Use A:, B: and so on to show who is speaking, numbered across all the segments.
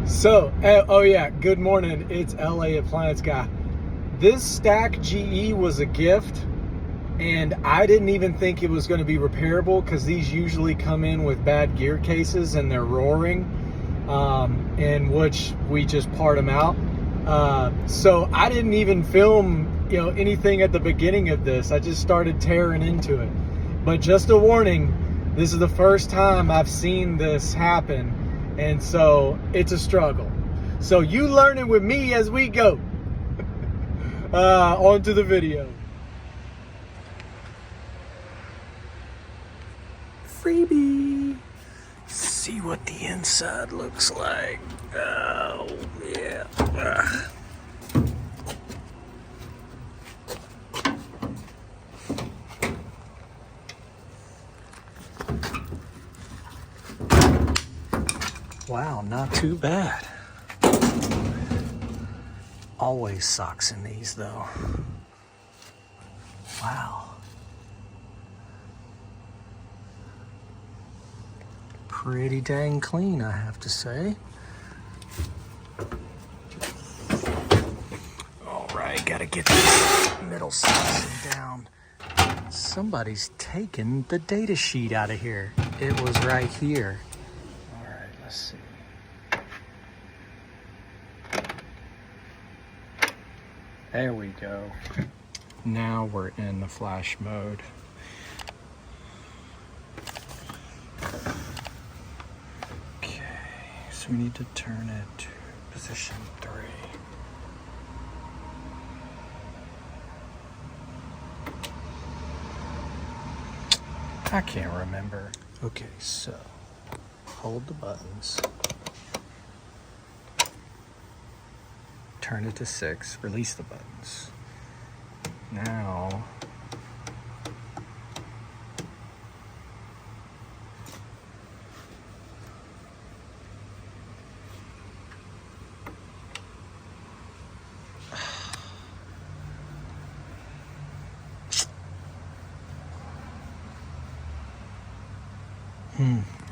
A: So, oh yeah, good morning. It's LA Appliance Guy. This stack GE was a gift, and I didn't even think it was going to be repairable because these usually come in with bad gear cases and they're roaring, in which we just part them out. So I didn't even film, anything at the beginning of this. I just started tearing into it. But just a warning, this is the first time I've seen this happen. And so it's a struggle. So you learn it with me as we go. On to the video. Freebie. See what the inside looks like. Oh, yeah. Wow, not too bad. Always socks in these though. Wow. Pretty dang clean, I have to say. All right, gotta get this middle section down. Somebody's taken the data sheet out of here. It was right here. All right, let's see. There we go. Now we're in the flash mode. Okay, so we need to turn it to position 3. I can't remember. Okay, so hold the buttons. Turn it to 6, release the buttons. Now,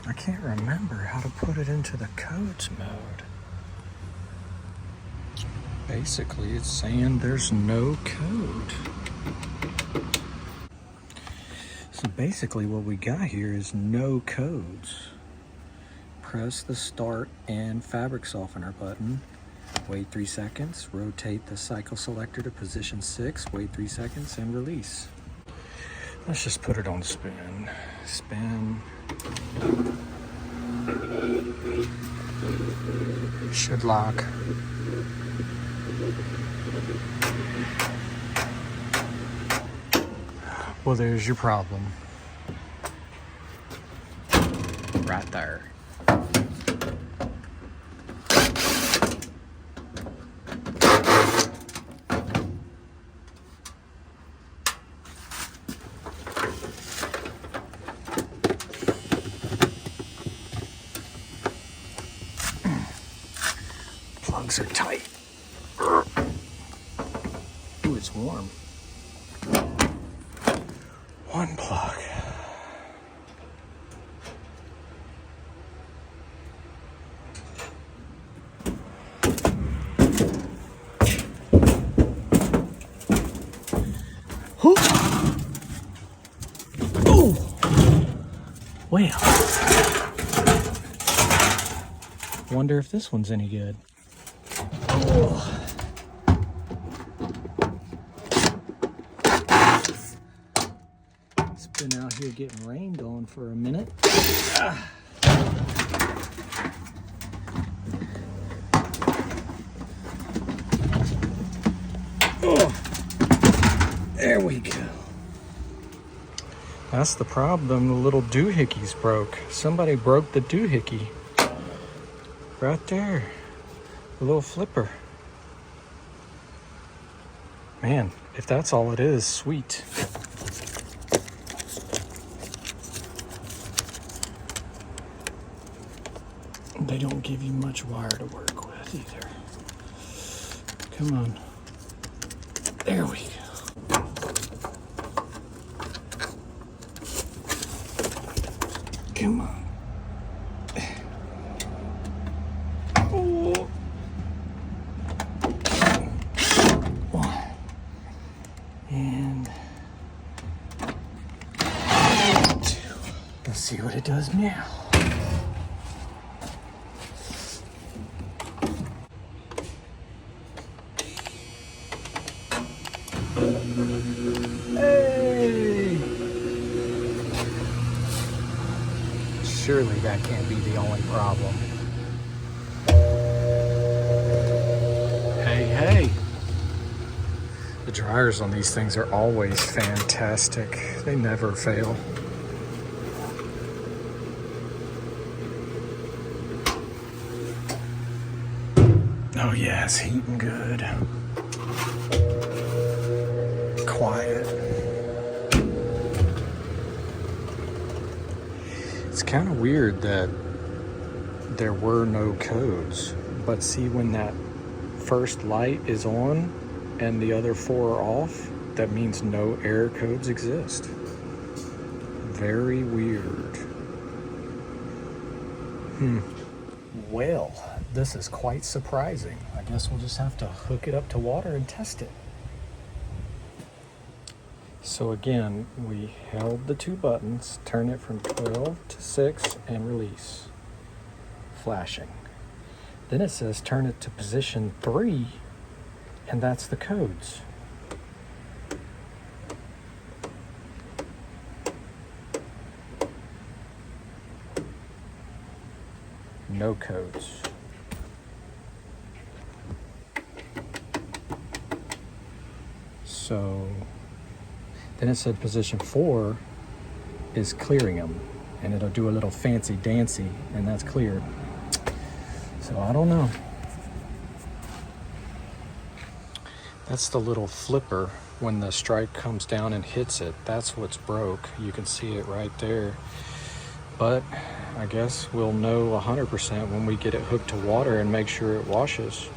A: I can't remember how to put it into the codes mode. Basically, it's saying there's no code. So basically what we got here is no codes. Press the start and fabric softener button. Wait 3 seconds. Rotate the cycle selector to position 6. Wait 3 seconds and release. Let's just put it on spin. Spin. Should lock. Well, there's your problem. Right there. Plugs are tight. Ooh, it's warm. One plug. Ooh. Ooh. Well. Wonder if this one's any good. Oh. Been out here getting rained on for a minute. Oh, there we go. That's the problem. The little doohickeys broke. Somebody broke the doohickey. Right there. The little flipper. Man, if that's all it is, sweet. They don't give you much wire to work with either. Come on. There we go. Come on. Oh. see what it does now. Hey! Surely that can't be the only problem. Hey, hey! The dryers on these things are always fantastic. They never fail. Oh yeah, it's heating good. Quiet. It's kind of weird that there were no codes, but see when that first light is on and the other 4 are off, that means no error codes exist. Very weird. Well, this is quite surprising. I guess we'll just have to hook it up to water and test it. So again, we held the 2 buttons, turn it from 12 to 6 and release. Flashing. Then it says turn it to position 3 and that's the codes. No codes. So then it said position 4 is clearing them, and it'll do a little fancy dancy, and that's cleared. So I don't know. That's the little flipper when the stripe comes down and hits it. That's what's broke. You can see it right there. But I guess we'll know 100% when we get it hooked to water and make sure it washes.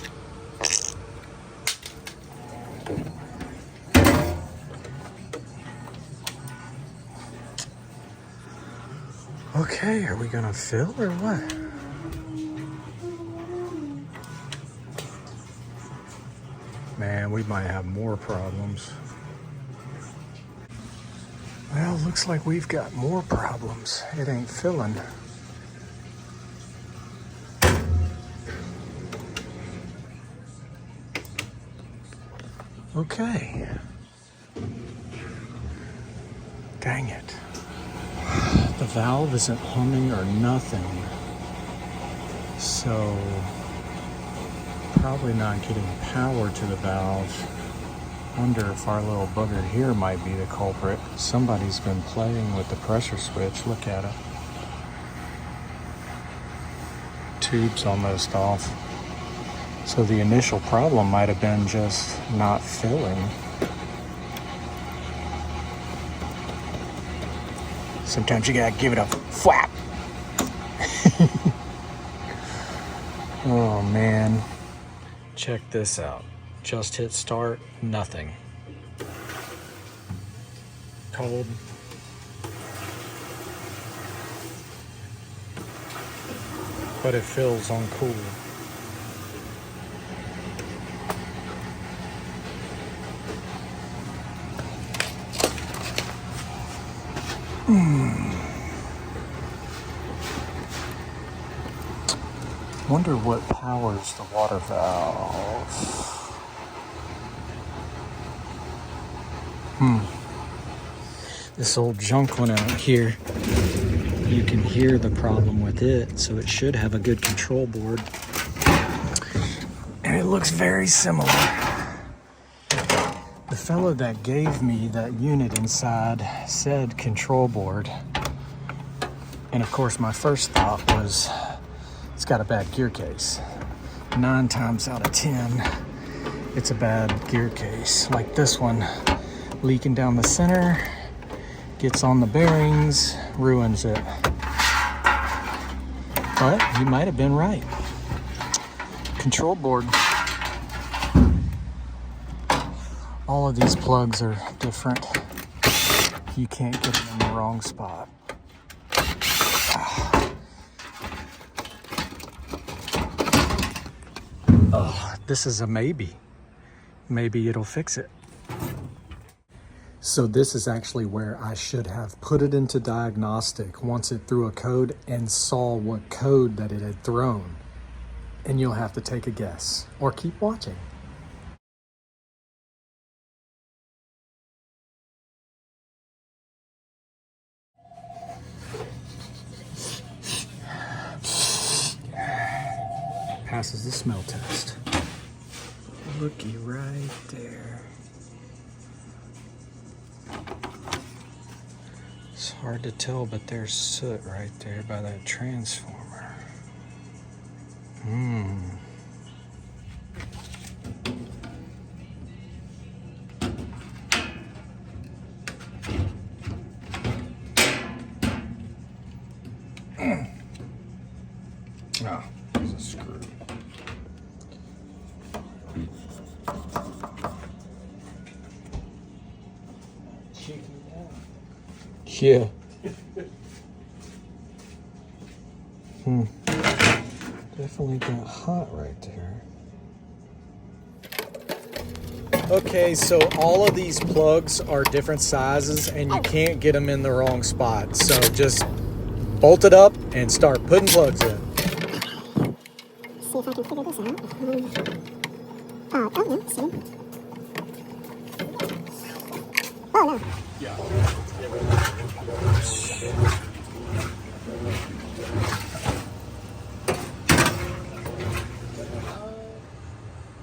A: Okay, are we gonna fill or what? Man, we might have more problems. Well, looks like we've got more problems. It ain't filling. Okay. Dang it. The valve isn't humming or nothing. So, probably not getting power to the valve. Wonder if our little bugger here might be the culprit. Somebody's been playing with the pressure switch. Look at it. Tube's almost off. So the initial problem might have been just not filling. Sometimes you gotta give it a flap. Oh man. Check this out. Just hit start, nothing. Cold. But it fills on cool. Wonder what powers the water valve. This old junk one out here, you can hear the problem with it, so it should have a good control board. And it looks very similar. The fellow that gave me that unit inside said control board. And of course my first thought was, it's got a bad gear case. 9 times out of 10, it's a bad gear case. Like this one, leaking down the center, gets on the bearings, ruins it. But you might have been right. Control board. All of these plugs are different. You can't get them in the wrong spot. Oh, this is a maybe. Maybe it'll fix it. So this is actually where I should have put it into Diagnostic once it threw a code and saw what code that it had thrown. And you'll have to take a guess or keep watching. Passes the smell test. Looky right there. It's hard to tell, but there's soot right there by that transformer. Oh, there's a screw. Yeah. Definitely got hot right there. Okay, so all of these plugs are different sizes and you can't get them in the wrong spot. So just bolt it up and start putting plugs in.
B: See if I can figure this out. Oh no, see? Oh no.
A: Yeah.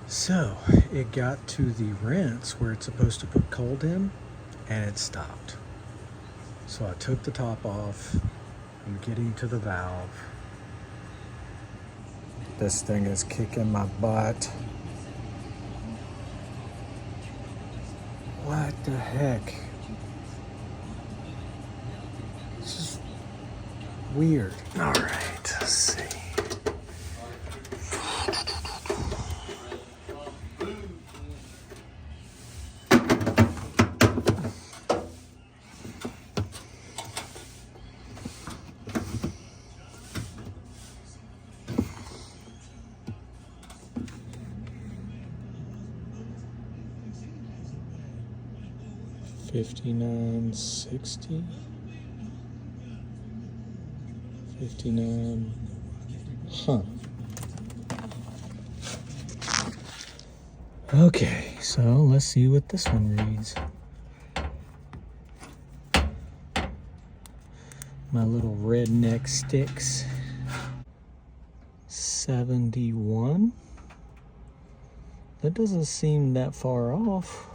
A: So it got to the rinse where it's supposed to put cold in and it stopped. So I took the top off. I'm getting to the valve. This thing is kicking my butt. What the heck? This is weird. All right, let's see. $59.60. 59. Huh. Okay, so let's see what this one reads. My little redneck sticks. 71. That doesn't seem that far off.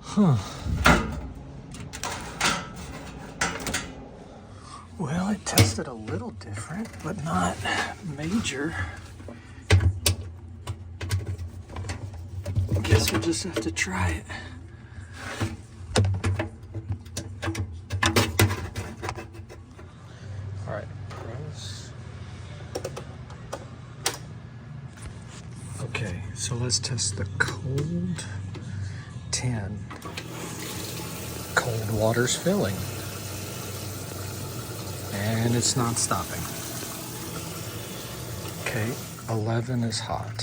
A: Huh. Well, it tested a little different, but not major. I guess we'll just have to try it. All right, press. Okay, so let's test the cold 10. Cold water's filling. And it's not stopping. Okay, 11 is hot.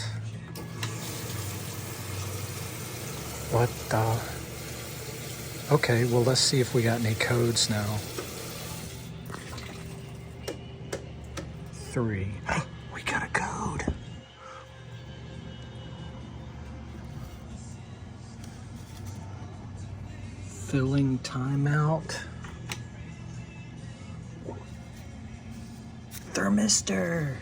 A: What the? Okay, well, let's see if we got any codes now. 3. We got a code. Filling timeout. Thermistor.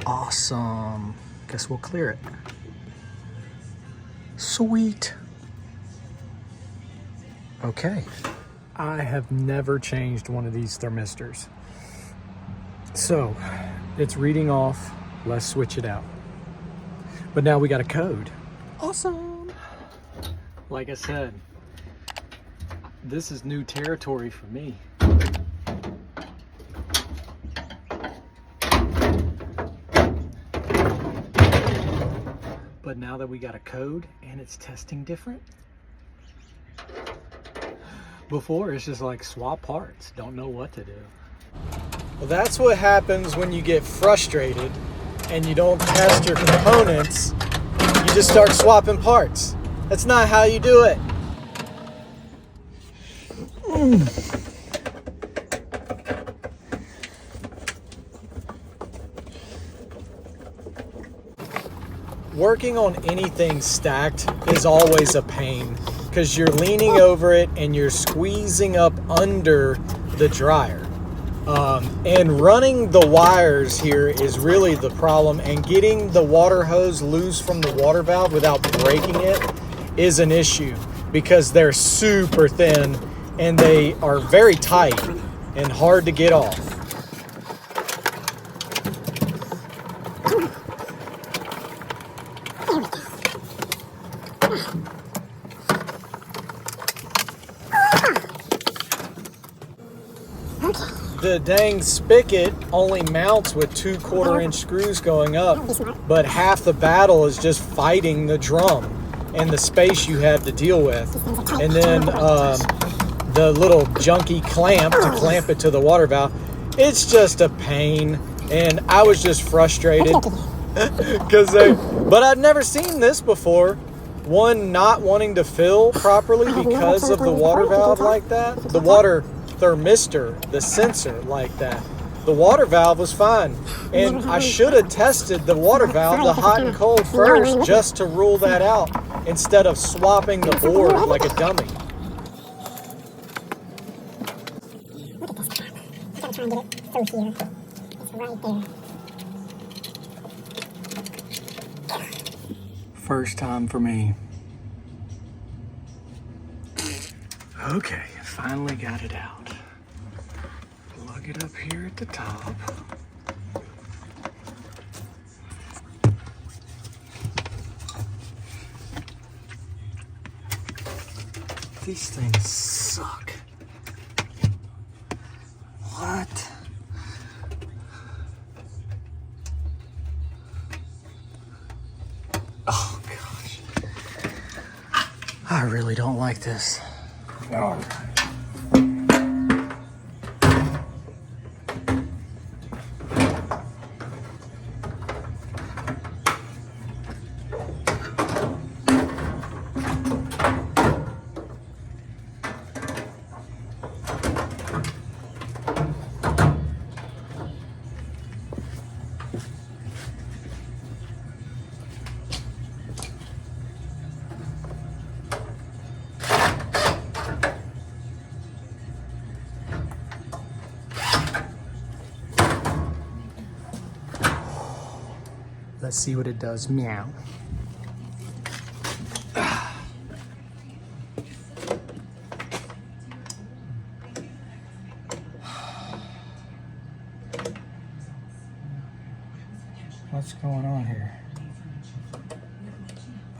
A: Awesome. Guess we'll clear it. Sweet. Okay. I have never changed one of these thermistors. So it's reading off. Let's switch it out. But now we got a code. Awesome. Like I said, this is new territory for me. But now that we got a code and it's testing different, before it's just like swap parts, don't know what to do. Well, that's what happens when you get frustrated and you don't test your components. You just start swapping parts. That's not how you do it. Working on anything stacked is always a pain because you're leaning over it and you're squeezing up under the dryer. And running the wires here is really the problem, and getting the water hose loose from the water valve without breaking it is an issue because they're super thin and they are very tight and hard to get off. The dang spigot only mounts with 2 1/4-inch screws going up, but half the battle is just fighting the drum and the space you have to deal with. And then the little junky clamp to clamp it to the water valve. It's just a pain, and I was just frustrated but I'd never seen this before. One not wanting to fill properly because of the water valve like that. The water thermistor, the sensor like that. The water valve was fine, and I should have tested the water valve, the hot and cold first, just to rule that out instead of swapping the board like a dummy.
B: Look at this crap. I gotta try and get it through here. It's right there.
A: First time for me. Okay, finally got it out. Plug it up here at the top. These things suck. What? Oh gosh. I really don't like this. All right. Let's see what it does. Meow. What's going on here?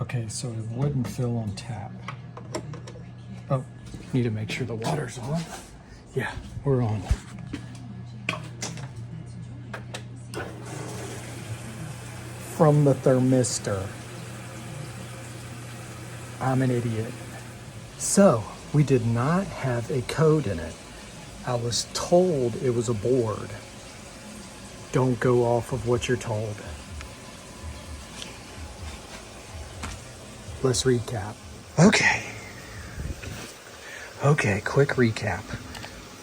A: Okay, so it wouldn't fill on tap. Oh, need to make sure the water's on. Yeah, we're on. From the thermistor. I'm an idiot. So, we did not have a code in it. I was told it was a board. Don't go off of what you're told. Let's recap. Okay, quick recap.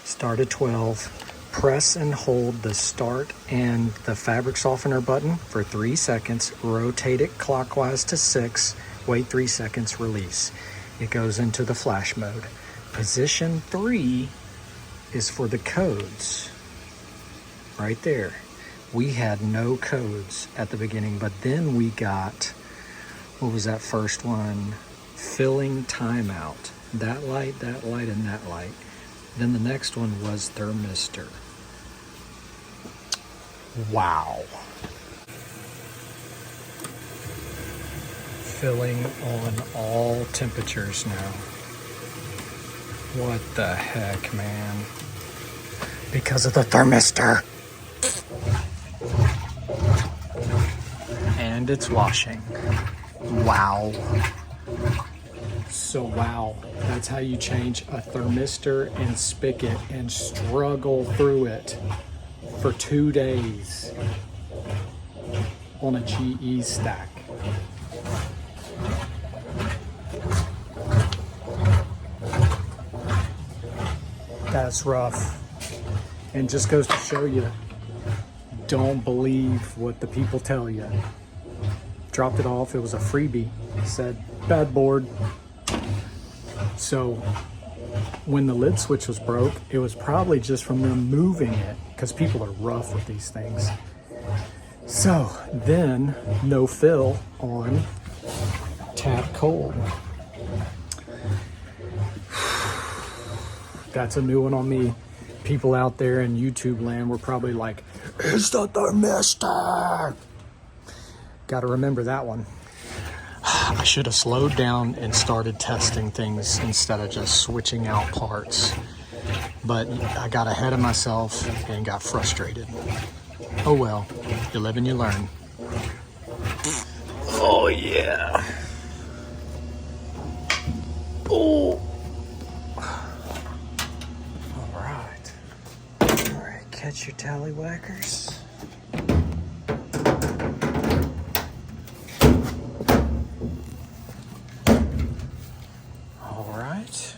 A: Start at 12. Press and hold the start and the fabric softener button for 3 seconds. Rotate it clockwise to 6. Wait 3 seconds, release. It goes into the flash mode. Position 3 is for the codes. Right there. We had no codes at the beginning, but then we got, what was that first one? Filling timeout. That light, and that light. Then the next one was thermistor. Wow. Filling on all temperatures now. What the heck, man? Because of the thermistor. And it's washing. Wow. So wow, that's how you change a thermistor and spigot and struggle through it for 2 days on a GE stack. That's rough. And just goes to show you, don't believe what the people tell you. Dropped it off, it was a freebie. It said, bad board. So when the lid switch was broke, it was probably just from them moving it, because people are rough with these things. So then, no fill on tap cold. That's a new one on me. People out there in YouTube land were probably like, it's the thermistor. Gotta remember that one. I should have slowed down and started testing things instead of just switching out parts. But I got ahead of myself and got frustrated. Oh well, you live and you learn. Oh yeah. Oh. All right, catch your tallywhackers. All right.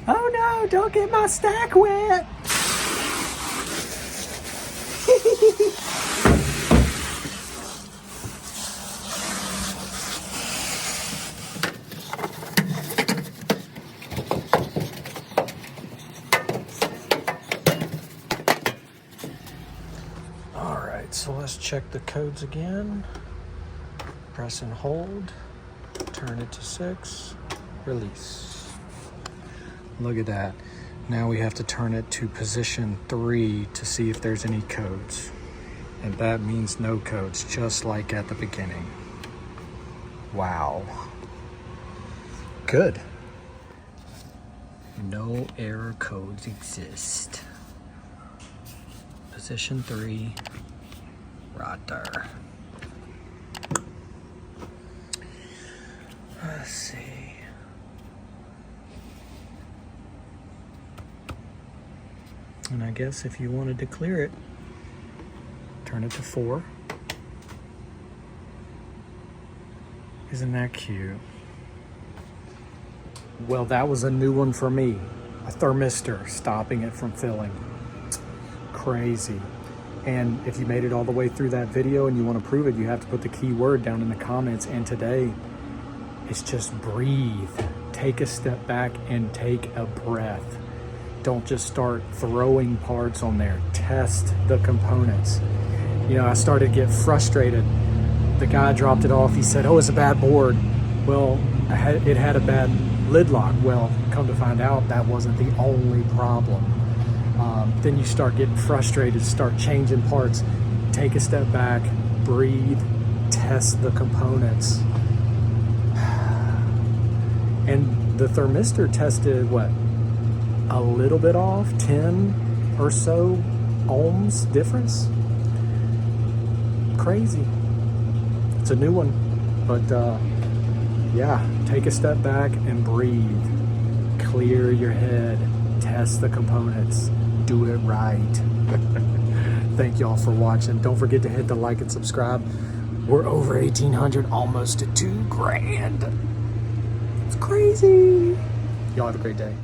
A: Oh no, don't get my stack wet. All right, so let's check the codes again. Press and hold, turn it to 6, release. Look at that. Now we have to turn it to position 3 to see if there's any codes. And that means no codes, just like at the beginning. Wow. Good. No error codes exist. Position 3, right there. Let's see. And I guess if you wanted to clear it, turn it to 4. Isn't that cute? Well, that was a new one for me. A thermistor stopping it from filling. Crazy. And if you made it all the way through that video and you want to prove it, you have to put the keyword down in the comments. And today, it's just breathe. Take a step back and take a breath. Don't just start throwing parts on there. Test the components. You know, I started to get frustrated. The guy dropped it off. He said, oh, it's a bad board. Well, it had a bad lid lock. Well, come to find out, that wasn't the only problem. Then you start getting frustrated, start changing parts. Take a step back, breathe, test the components. And the thermistor tested, what, a little bit off, 10 or so ohms difference. Crazy. It's a new one, but yeah, take a step back and breathe. Clear your head, test the components, do it right. Thank y'all for watching. Don't forget to hit the like and subscribe. We're over 1,800, almost to 2 grand. It's crazy. Y'all have a great day.